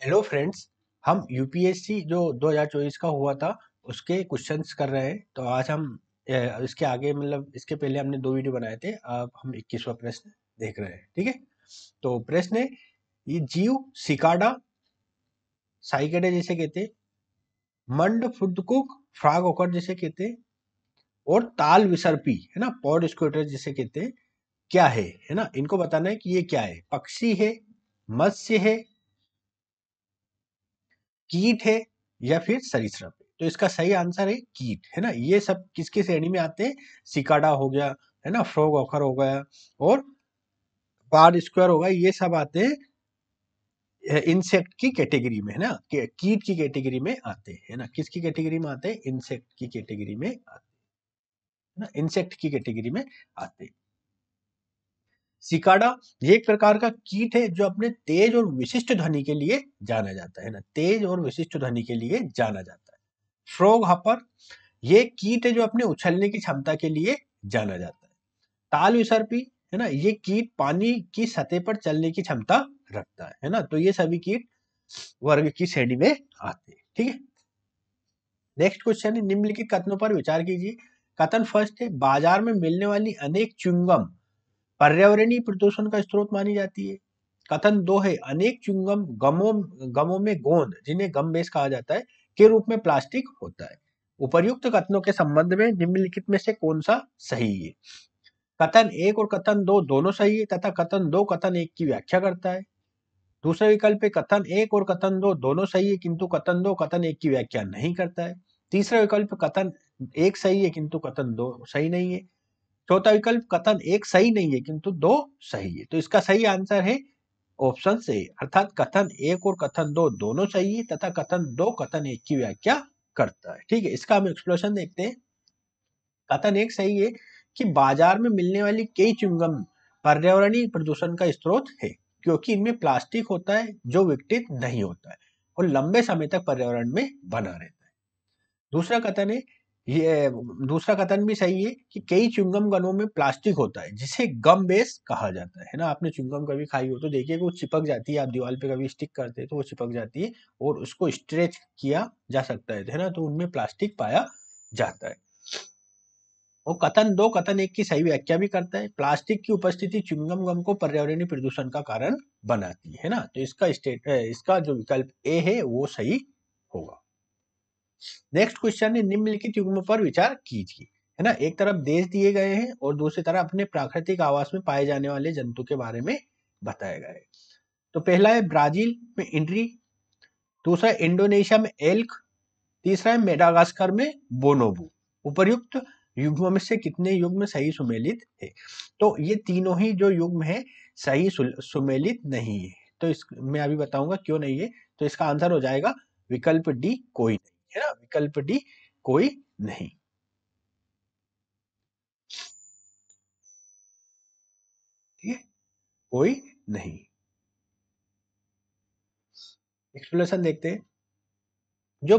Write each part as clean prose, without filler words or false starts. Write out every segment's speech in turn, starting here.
Hello friends. हम UPSC जो 2024 का हुआ था उसके क्वेश्चंस कर रहे हैं। तो आज हम इसके आगे मतलब इसके पहले हमने 2 वीडियो बनाए थे। अब हम 21वां प्रश्न देख रहे हैं। ठीक है, तो प्रश्न है ये जीव सिकाडा साइकेडे जिसे कहते हैं, मंड फुदकुक फ्रॉग ओकर जिसे कहते हैं, और ताल विसर्पी है ना पॉड स्क्वेटर जिसे कहते हैं, क्या है ना। इनको बताना है कि ये क्या है, पक्षी है, मत्स्य है, कीट है या फिर सरीसृप है। तो इसका सही आंसर है कीट, है ना। ये सब किसकी श्रेणी में आते हैं, सिकाडा हो गया, है ना, फ्रॉग ऑकर हो गया, और पार्ड स्क्वायर हो गया, ये सब आते हैं इंसेक्ट की कैटेगरी में, है ना। कीट की कैटेगरी में आते हैं, है ना। किसकी कैटेगरी में आते हैं, इंसेक्ट की कैटेगरी में आते हैं ना, इंसेक्ट की कैटेगरी में आते हैं। सिकाडा ये एक प्रकार का कीट है जो अपने तेज और विशिष्ट ध्वनि के लिए जाना जाता है ना, तेज और विशिष्ट ध्वनि के लिए जाना जाता है। फ्रॉग हॉपर ये कीट है जो अपने उछलने की क्षमता के लिए जाना जाता है। ताल विसर्पी है ना, ये कीट पानी की सतह पर चलने की क्षमता रखता है ना। तो ये सभी कीट वर्ग की श्रेणी में आते हैं। ठीक है, नेक्स्ट क्वेश्चन है, निम्नलिखित कथनों पर विचार कीजिए। कथन फर्स्ट है, बाजार में मिलने वाली अनेक च्युइंगम पर्यावरणीय प्रदूषण का स्रोत मानी जाती है। कथन दो है, अनेक च्युइंगम गमों गमों में गोंद जिन्हें गम बेस कहा जाता है के रूप में प्लास्टिक होता है। उपर्युक्त कथनों के संबंध में निम्नलिखित में से कौन सा सही है। कथन एक और कथन दो दोनों सही है तथा कथन दो कथन एक की व्याख्या करता है। दूसरा विकल्प है, कथन एक और कथन दो दोनों सही है किंतु कथन दो कथन एक की व्याख्या नहीं करता है। तीसरा विकल्प, कथन एक सही है किंतु कथन दो सही नहीं है। चौथा विकल्प, कथन एक सही नहीं है किंतु दो सही है। तो इसका सही आंसर है ऑप्शन से, अर्थात कथन एक और कथन दो दोनों सही है तथा कथन दो कथन एक की व्याख्या करता है। ठीक है, इसका हम एक्सप्लेनेशन देखते हैं। कथन एक सही है कि बाजार में मिलने वाली कई च्युइंगम पर्यावरणीय प्रदूषण का स्रोत है क्योंकि इनमें प्लास्टिक होता है जो विघटित नहीं होता है और लंबे समय तक पर्यावरण में बना रहता है। दूसरा कथन है, ये दूसरा कथन भी सही है कि कई च्युइंगम गनों में प्लास्टिक होता है जिसे गम बेस कहा जाता है ना। आपने च्युइंगम कभी खाई हो तो देखिए वो चिपक जाती है, आप दीवार पे कभी स्टिक करते हैं तो वो चिपक जाती है और उसको स्ट्रेच किया जा सकता है ना, तो उनमें प्लास्टिक पाया जाता है। और कथन दो कथन एक की सही व्याख्या भी करता है। प्लास्टिक की उपस्थिति च्युइंगम गम को पर्यावरणीय प्रदूषण का कारण बनाती है ना। तो इसका जो विकल्प ए है वो सही होगा। नेक्स्ट क्वेश्चन है, निम्नलिखित युग्म पर विचार कीजिए, है ना। एक तरफ देश दिए गए हैं और दूसरी तरफ अपने प्राकृतिक आवास में पाए जाने वाले जंतु के बारे में बताया गया है। तो पहला है ब्राजील में इंड्री, दूसरा है इंडोनेशिया में एल्क, तीसरा है मेडागास्कर में बोनोबो। उपर्युक्त युग्मों में से कितने युग्म सही सुमेलित है। तो ये तीनों ही जो युग्म है सही सुमेलित नहीं है। तो इस मैं अभी बताऊंगा क्यों नहीं है। तो इसका आंसर हो जाएगा विकल्प डी कोई नहीं, है ना। विकल्प डी कोई नहीं। ठीक है, कोई नहीं। एक्सप्लेनेशन देखते हैं। जो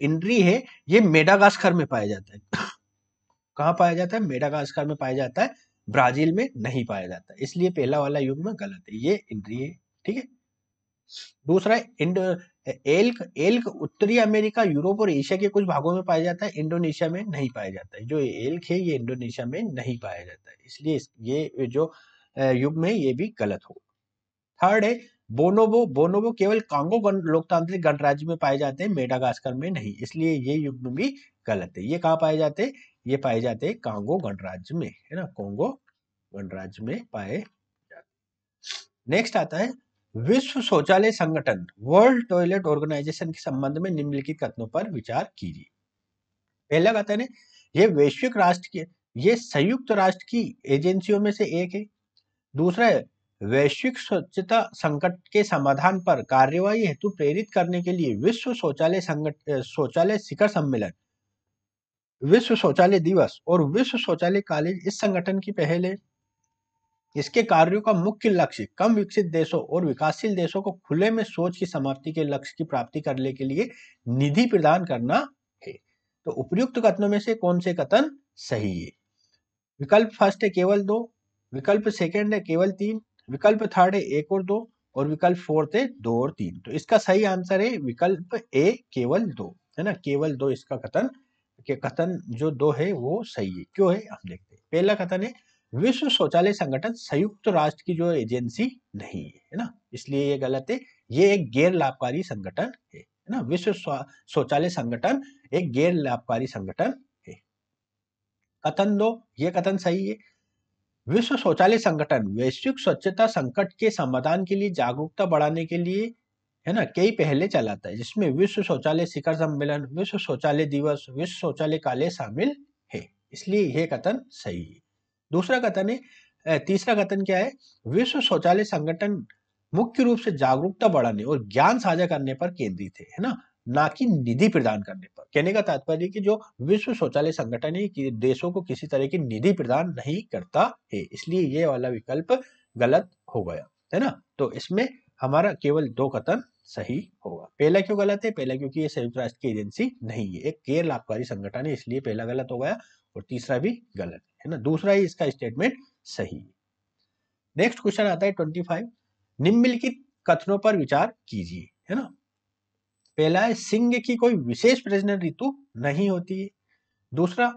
इंड्री है ये मेडागास्कर में पाया जाता है। कहाँ पाया जाता है, मेडागास्कर में पाया जाता है, ब्राजील में नहीं पाया जाता, इसलिए पहला वाला युग्म गलत है, ये इंद्रिय है। ठीक है, दूसरा है एल्क। एल्क उत्तरी अमेरिका, यूरोप और एशिया के कुछ भागों में पाया जाता है, इंडोनेशिया में नहीं पाया जाता है। जो एल्क है ये इंडोनेशिया में नहीं पाया जाता है, इसलिए ये जो युग्म है ये भी गलत हो। थर्ड है बोनोबो। बोनोबो केवल कांगो लोकतांत्रिक गणराज्य में पाए जाते हैं, मेडागास्कर में नहीं, इसलिए ये युग्म भी गलत है। ये कहाँ पाए जाते हैं, ये पाए जाते हैं कांगो गणराज्य में, है ना, कांगो गणराज्य में पाए जाते हैं। नेक्स्ट आता है, विश्व शौचालय संगठन वर्ल्ड टॉयलेट ऑर्गेनाइजेशन के संबंध में निम्नलिखित कथनों पर विचार कीजिए। पहला कथन है, ये वैश्विक राष्ट्र की, ये संयुक्त राष्ट्र की एजेंसियों में से एक है। दूसरा है, वैश्विक स्वच्छता संकट के समाधान पर कार्यवाही हेतु प्रेरित करने के लिए विश्व शौचालय शिखर सम्मेलन, विश्व शौचालय दिवस और विश्व शौचालय कॉलेज इस संगठन की पहल है। इसके कार्यों का मुख्य लक्ष्य कम विकसित देशों और विकासशील देशों को खुले में शौच की समाप्ति के लक्ष्य की प्राप्ति करने के लिए निधि प्रदान करना है। तो उपयुक्त कथनों में से कौन से कथन सही है। विकल्प फर्स्ट है केवल दो, विकल्प सेकंड है केवल तीन, विकल्प थर्ड है एक और दो, और विकल्प 4 थे 2 और 3। तो इसका सही आंसर है विकल्प ए केवल 2, है ना, केवल 2 इसका कथन के कथन जो 2 है वो सही है। क्यों है हम देखते हैं। पहला कथन है विश्व शौचालय संगठन संयुक्त राष्ट्र की जो एजेंसी नहीं है ना, इसलिए ये गलत है। ये एक गैर लाभकारी संगठन है ना, विश्व शौचालय संगठन एक गैर लाभकारी संगठन है। कथन 2, ये कथन सही है। विश्व शौचालय संगठन वैश्विक स्वच्छता संकट के समाधान के लिए जागरूकता बढ़ाने के लिए, है ना, कई पहले चलाता है, जिसमें विश्व शौचालय शिखर सम्मेलन, विश्व शौचालय दिवस, विश्व शौचालय काले शामिल है, इसलिए यह कथन सही है। दूसरा कथन है, तीसरा कथन क्या है, विश्व शौचालय संगठन मुख्य रूप से जागरूकता बढ़ाने और ज्ञान साझा करने पर केंद्रित है ना, ना कि निधि प्रदान करने पर। कहने का तात्पर्य कि जो विश्व शौचालय संगठन है कि देशों को किसी तरह की निधि प्रदान नहीं करता है, इसलिए ये वाला विकल्प गलत हो गया, है ना। तो इसमें हमारा केवल 2 कथन सही होगा। पहला क्यों गलत है? पहला क्योंकि ये संयुक्त राष्ट्र की एजेंसी नहीं है, एक गैर लाभकारी संगठन है, इसलिए पहला गलत हो गया और तीसरा भी गलत है ना, दूसरा ही इसका स्टेटमेंट सही है। नेक्स्ट क्वेश्चन आता है 25, निम्नलिखित कथनों पर विचार कीजिए, है ना। पहला है सिंह की कोई विशेष प्रजनन ऋतु नहीं होती है। दूसरा,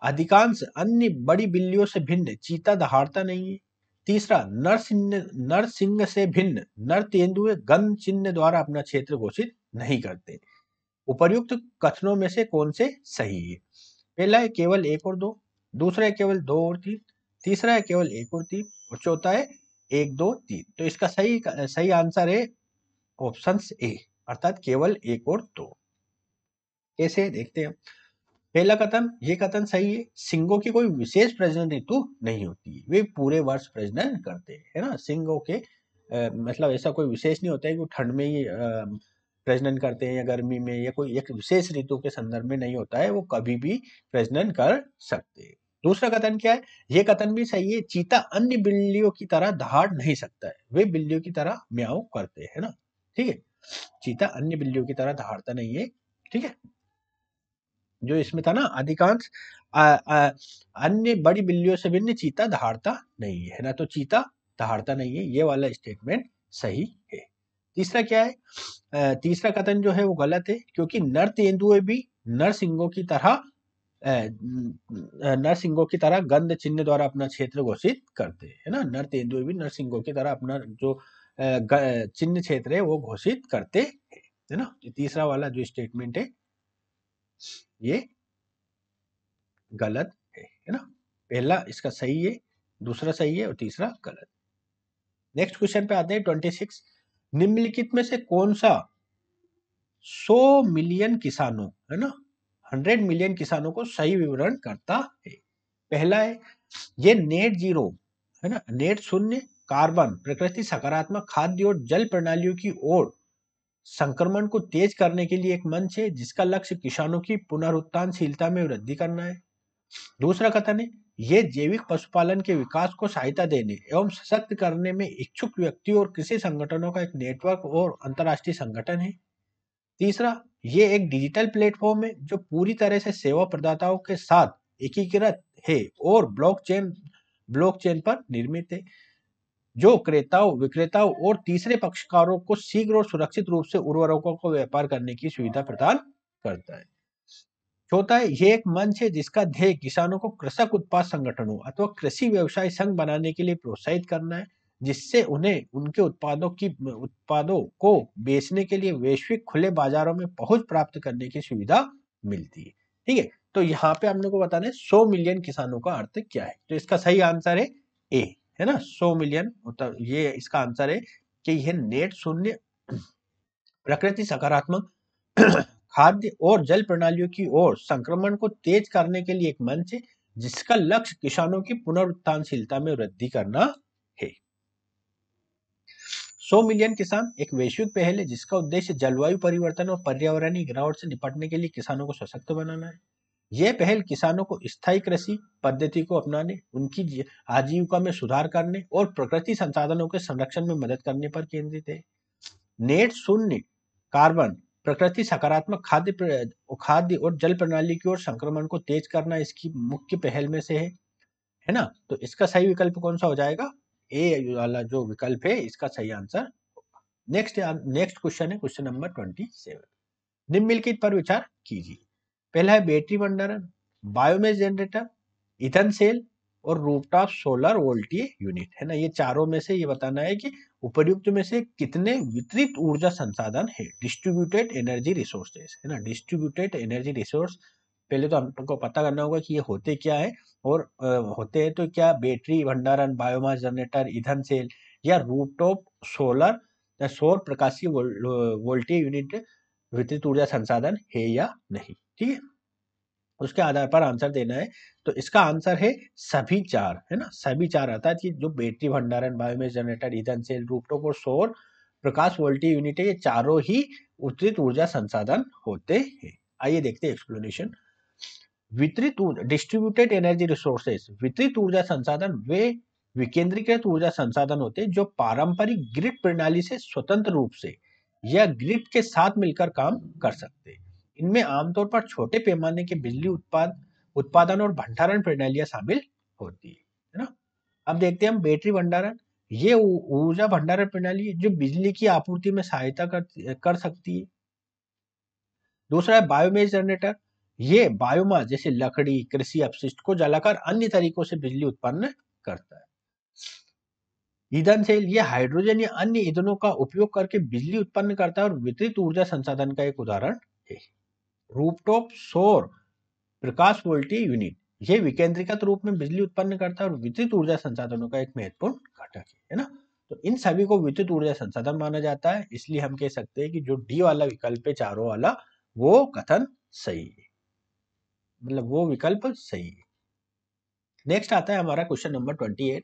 अधिकांश अन्य बड़ी बिल्लियों से भिन्न चीता दहाड़ता नहीं है। तीसरा, नर सिंह से भिन्न नर तेंदुए गंध चिन्ह द्वारा अपना क्षेत्र घोषित नहीं करते। उपर्युक्त कथनों में से कौन से सही है? पहला है केवल 1 और 2, दूसरा है केवल 2 और 3, तीसरा है केवल 1 और 3 और चौथा है 1 2 3। तो इसका सही आंसर है ऑप्शन ए, अर्थात केवल 1 और 2। कैसे देखते हैं। पहला कथन, ये कथन सही है, सिंगों की कोई विशेष प्रजनन ऋतु नहीं होती है, वे पूरे वर्ष प्रजनन करते हैं, है ना। सिंगों के मतलब ऐसा कोई विशेष नहीं होता है कि वो ठंड में ही प्रजनन करते हैं या गर्मी में, या कोई एक विशेष ऋतु के संदर्भ में नहीं होता है, वो कभी भी प्रजनन कर सकते हैं। दूसरा कथन क्या है, ये कथन भी सही है, चीता अन्य बिल्लियों की तरह दहाड़ नहीं सकता है, वे बिल्लियों की तरह म्याऊं करते हैं ना, ठीक है। चीता अन्य बिल्लियों की तरह दहाड़ता नहीं है, ठीक है। जो इसमें था ना, अधिकांश अन्य बड़ी बिल्लियों से भिन्न चीता दहाड़ता नहीं है ना, तो चीता दहाड़ता नहीं है, ये वाला स्टेटमेंट सही है। तीसरा क्या है, तीसरा कथन जो है वो गलत है, क्योंकि नर तेंदुए भी नर सिंगों की तरह नरसिंगों की तरह गंध चिन्ह द्वारा अपना क्षेत्र घोषित करते हैं, है ना। नर तेंदुए भी नरसिंगों की तरह अपना जो चिन्ह क्षेत्र है वो घोषित करते हैं, है ना। तीसरा वाला जो स्टेटमेंट है ये गलत है ना। पहला इसका सही है, दूसरा सही है और तीसरा गलत। नेक्स्ट क्वेश्चन पे आते हैं 26, निम्नलिखित में से कौन सा 100 मिलियन किसानों, है ना, 100 मिलियन किसानों को सही विवरण करता है? पहला है ये नेट जीरो, है ना, नेट शून्य कार्बन प्रकृति सकारात्मक खाद्य और जल प्रणालियों की ओर संक्रमण को तेज करने के लिए एक मंच है, जिसका लक्ष्य किसानों की पुनरुत्थानशीलता में वृद्धि करना है। दूसरा कथन है ये जैविक पशुपालन के विकास को सहायता देने एवं सशक्त करने में इच्छुक व्यक्तियों और कृषि संगठनों का एक नेटवर्क और अंतर्राष्ट्रीय संगठन है। तीसरा, ये एक डिजिटल प्लेटफॉर्म है जो पूरी तरह से सेवा प्रदाताओं के साथ एकीकृत है और ब्लॉकचेन पर निर्मित है, जो क्रेताओं, विक्रेताओं और तीसरे पक्षकारों को शीघ्र और सुरक्षित रूप से उर्वरकों को व्यापार करने की सुविधा प्रदान करता है। चौथा है ये एक मंच है जिसका ध्येय किसानों को कृषक उत्पाद संगठनों अथवा कृषि व्यवसाय संघ बनाने के लिए प्रोत्साहित करना है, जिससे उन्हें उनके उत्पादों को बेचने के लिए वैश्विक खुले बाजारों में पहुंच प्राप्त करने की सुविधा मिलती है, ठीक है। तो यहाँ पे हम लोग को बताना है 100 मिलियन किसानों का अर्थ क्या है। तो इसका सही आंसर है ए, है ना, 100 मिलियन ये इसका आंसर है कि यह नेट शून्य प्रकृति सकारात्मक खाद्य और जल प्रणालियों की ओर संक्रमण को तेज करने के लिए एक मंच है, जिसका लक्ष्य किसानों की पुनरुत्थानशीलता में वृद्धि करना है। 100 मिलियन किसान एक वैश्विक पहल है जिसका उद्देश्य जलवायु परिवर्तन और पर्यावरणीय गिरावट से निपटने के लिए किसानों को सशक्त बनाना है। यह पहल किसानों को स्थायी कृषि पद्धति को अपनाने, उनकी आजीविका में सुधार करने और प्रकृति संसाधनों के संरक्षण में मदद करने पर केंद्रित है। नेट शून्य कार्बन प्रकृति सकारात्मक खाद्य और जल प्रणाली की ओर संक्रमण को तेज करना इसकी मुख्य पहल में से है ना। तो इसका सही विकल्प कौन सा हो जाएगा? ए वाला जो विकल्प है इसका सही आंसर नेक्स्ट क्वेश्चन है क्वेश्चन नंबर 27। निम्नलिखित पर विचार कीजिए। पहला है बैटरी भंडारण, बायोमेस जनरेटर, इथन सेल और रूफटॉप सोलर वोल्टीय यूनिट, है ना। ये चारों में से ये बताना है कि उपर्युक्त में से कितने वितरित ऊर्जा संसाधन है, डिस्ट्रीब्यूटेड एनर्जी रिसोर्सेस, है ना। डिस्ट्रीब्यूटेड एनर्जी रिसोर्स, पहले तो हमको पता करना होगा कि ये होते क्या है, और होते हैं तो क्या बैटरी भंडारण, बायोमास जनरेटर, ईंधन सेल या रूफटॉप सोलर या सौर प्रकाशीय वोल्टीय यूनिट वितरित ऊर्जा संसाधन है या नहीं, ठीक है। उसके आधार पर आंसर देना है। तो इसका आंसर है सभी चार, है ना। सभी चार आता है कि जो बैटरी भंडारण, बायोमेस जनरेटर, ईंधन सेल, रूफटॉप और सौर प्रकाश वोल्टीय यूनिट है, ये चारों ही वितरित ऊर्जा संसाधन होते हैं। आइए देखते हैं एक्सप्लेनेशन। वितरित डिस्ट्रीब्यूटेड एनर्जी रिसोर्सेस, वितरित ऊर्जा संसाधन वे विकेंद्रीकृत ऊर्जा संसाधन होते हैं जो पारंपरिक ग्रिड प्रणाली से स्वतंत्र रूप से या ग्रिड के साथ मिलकर काम कर सकते हैं। इनमें आमतौर पर छोटे पैमाने के बिजली उत्पादन और भंडारण प्रणालियां शामिल होती है ना। अब देखते हैं हम बैटरी भंडारण। ये ऊर्जा भंडारण प्रणाली है जो बिजली की आपूर्ति में सहायता कर सकती है। दूसरा है बायोमेस जनरेटर। ये बायोमास जैसे लकड़ी, कृषि अपशिष्ट को जलाकर अन्य तरीकों से बिजली उत्पन्न करता है। ईंधन सेल ये हाइड्रोजन या अन्य ईंधनों का उपयोग करके बिजली उत्पन्न करता है और वितरित ऊर्जा संसाधन का एक उदाहरण है। रूफटॉप सौर प्रकाश वोल्टीय यूनिट, ये विकेंद्रीकृत रूप में बिजली उत्पन्न करता है और वितरित ऊर्जा संसाधनों का एक महत्वपूर्ण घटक है ना। तो इन सभी को विद्युत ऊर्जा संसाधन माना जाता है, इसलिए हम कह सकते हैं कि जो डी वाला विकल्प है चारों वाला, वो कथन सही है, मतलब वो विकल्प सही है। नेक्स्ट आता है हमारा क्वेश्चन नंबर 28।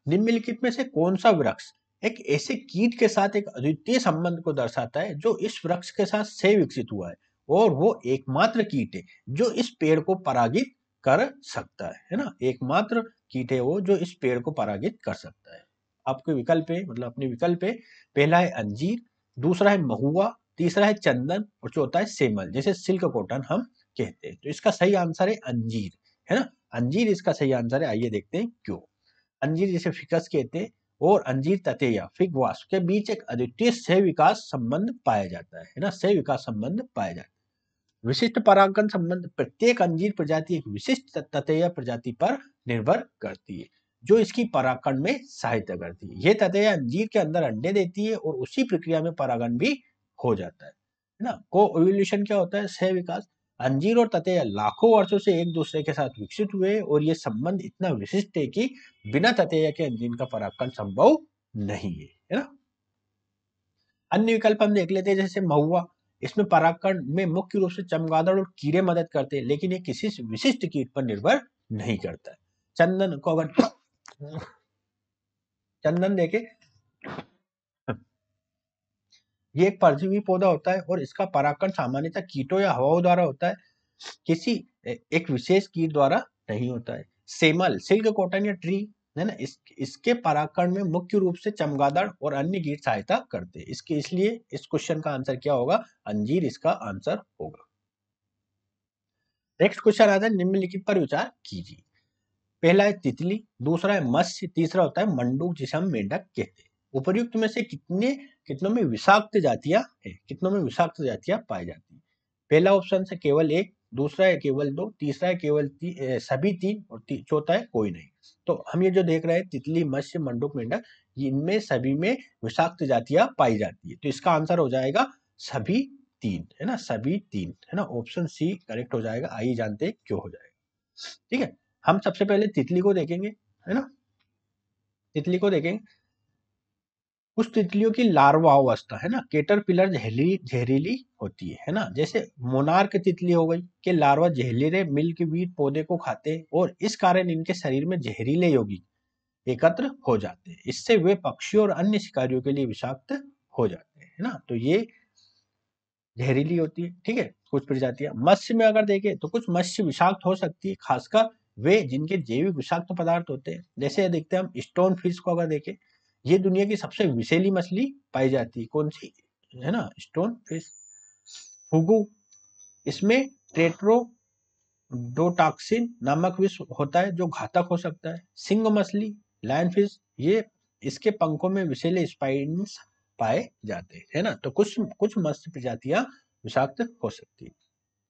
निम्नलिखित में से कौन सा वृक्ष एक ऐसे कीट के साथ एक अद्वितीय संबंध को दर्शाता है जो इस वृक्ष के साथ सह विकसित हुआ है, और वो एकमात्र कीट है जो इस पेड़ को परागित कर सकता है ना। एकमात्र कीट है वो जो इस पेड़ को परागित कर सकता है। आपके विकल्प है, मतलब अपने विकल्प है। पहला है अंजीर, दूसरा है महुआ, तीसरा है चंदन और चौथा है सेमल, जैसे सिल्क कॉटन हम कहते हैं। तो इसका सही आंसर है अंजीर, है ना। अंजीर इसका सही आंसर है। आइए देखते हैं क्यों। अंजीर जिसे फिकस कहते हैं और अंजीर ततैया फिग वास्प के बीच एक अद्वितीय सह विकास संबंध पाया जाता है ना। सह विकास संबंध पाया जाता है। विशिष्ट परागण संबंध प्रत्येक अंजीर प्रजाति एक विशिष्ट ततैया प्रजाति पर निर्भर करती है जो इसकी परागण में सहायता करती है। यह ततैया अंजीर के अंदर अंडे देती है और उसी प्रक्रिया में परागण भी हो जाता है ना। को ओव्यूलेशन क्या होता है? सह विकास। अंजीर और ततैया लाखों वर्षों से एक दूसरे के साथ विकसित हुए और ये संबंध इतना विशिष्ट है कि बिना ततैया के अंजीर का परागण संभव नहीं है ना। अन्य विकल्प हम देख लेते हैं, जैसे महुआ। इसमें परागण में मुख्य रूप से चमगादड़ और कीड़े मदद करते हैं, लेकिन ये किसी विशिष्ट कीट पर निर्भर नहीं करता है। चंदन को अगर चंदन देखे, ये एक परजीवी पौधा होता है और इसका परागण सामान्यतः कीटों या हवाओं द्वारा होता है, किसी एक विशेष कीट द्वारा नहीं होता है। सेमल, सिल्क कॉटन या ट्री, है ना, इसके परागण में मुख्य रूप से चमगादड़ और अन्य कीट सहायता करते हैं। इसके इसलिए इस क्वेश्चन का आंसर क्या होगा? अंजीर इसका आंसर होगा। नेक्स्ट क्वेश्चन आता है, निम्नलिखित पर विचार कीजिए। पहला है तितली, दूसरा है मत्स्य, तीसरा होता है मंडूक जिसे हम मेंढक कहते हैं। उपर्युक्त में से कितनों में विषाक्त जातियां है? कितनों में विषाक्त जातियां पाई जाती है? पहला ऑप्शन से केवल एक, दूसरा है केवल दो, तीसरा है केवल सभी तीन और चौथा है कोई नहीं। तो हम ये जो देख रहे हैं तितली, मत्स्य, मंडूक, मेंढक, इनमें सभी में विषाक्त जातियां पाई जाती है। तो इसका आंसर हो जाएगा सभी तीन, है ना। सभी तीन, है ना। ऑप्शन सी करेक्ट हो जाएगा। आइए जानते हैं क्यों हो जाएगा। ठीक है, हम सबसे पहले तितली को देखेंगे, है ना। तितली को देखेंगे। कुछ तितलियों की लार्वा अवस्था, है ना, कैटरपिलर जहरीली होती है ना। जैसे मोनार्क तितली हो गई के लार्वा जहरीले मिल्कवीड पौधे को खाते हैं और इस कारण इनके शरीर में जहरीले यौगिक एकत्र हो जाते हैं। इससे वे पक्षियों और अन्य शिकारियों के लिए विषाक्त हो जाते हैं, है ना। तो ये जहरीली होती है, ठीक है, कुछ प्रजातियां। मत्स्य में अगर देखें तो कुछ मत्स्य विषाक्त हो सकती है, खासकर वे जिनके जैविक विषाक्त पदार्थ होते हैं। जैसे देखते हैं हम स्टोन फिश को अगर देखें, ये दुनिया की सबसे विषैली मछली पाई जाती है। कौन सी? है ना, स्टोन फिश। फुगु, इसमें टेट्रोडोटॉक्सिन नामक विष होता है जो घातक हो सकता है। सिंग मछली, लायन फिश, ये इसके पंखों में विषैले स्पाइन्स पाए जाते हैं, है ना। तो कुछ कुछ मत्स्य प्रजातियां विषाक्त हो सकती है।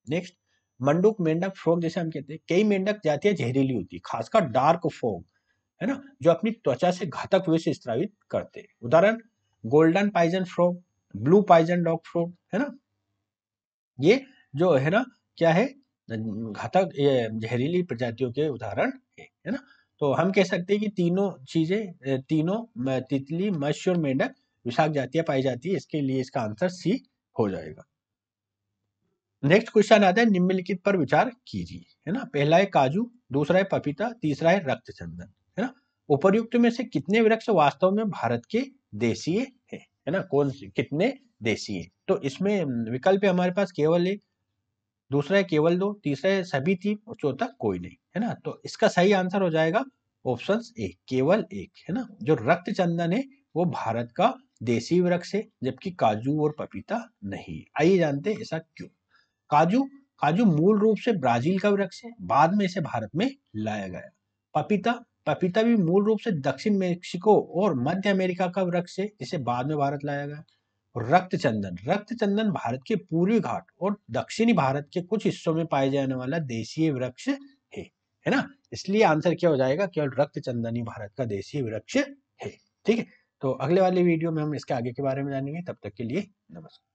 नेक्स्ट, मंडूक, मेंढक, फ्रॉग जैसे हम कहते हैं, कई मेंढक जातियां जहरीली होती है, खासकर डार्क फ्रॉग, है ना, जो अपनी त्वचा से घातक विष स्रावित करते हैं। उदाहरण, golden pigeon frog, blue pigeon dog frog, है ना। ये जो है ना क्या है, घातक ये जहरीली प्रजातियों के उदाहरण है ना। तो हम कह सकते हैं कि तीनों चीजें, तीनों तितली, मत्स्य और मेंढक विषाक्त जातियां पाई जाती है। इसके लिए इसका आंसर सी हो जाएगा। नेक्स्ट क्वेश्चन आता है, निम्नलिखित पर विचार कीजिए, है ना। पहला है काजू, दूसरा है पपीता, तीसरा है रक्तचंदन, है ना। उपर्युक्त में से कितने वृक्ष वास्तव में भारत के देशीय है ना, कौन से कितने देशीय। तो इसमें विकल्प है हमारे पास केवल एक, दूसरा है केवल दो, तीसरा है सभी तीन और चौथा कोई नहीं, है ना। तो इसका सही आंसर हो जाएगा ऑप्शन ए, केवल एक, है ना। जो रक्तचंदन है वो भारत का देसी वृक्ष है, जबकि काजू और पपीता नहीं। आइए जानते हैं ऐसा क्यों। काजू काजू मूल रूप से ब्राजील का वृक्ष है, बाद में इसे भारत में लाया गया। पपीता पपीता भी मूल रूप से दक्षिण मेक्सिको और मध्य अमेरिका का वृक्ष है, जिसे बाद में भारत लाया गया। रक्तचंदन रक्तचंदन भारत के पूर्वी घाट और दक्षिणी भारत के कुछ हिस्सों में पाए जाने वाला देशीय वृक्ष है ना। इसलिए आंसर क्या हो जाएगा, केवल रक्तचंदन ही भारत का देशीय वृक्ष है। ठीक है, तो अगले वाले वीडियो में हम इसके आगे के बारे में जानेंगे। तब तक के लिए नमस्कार।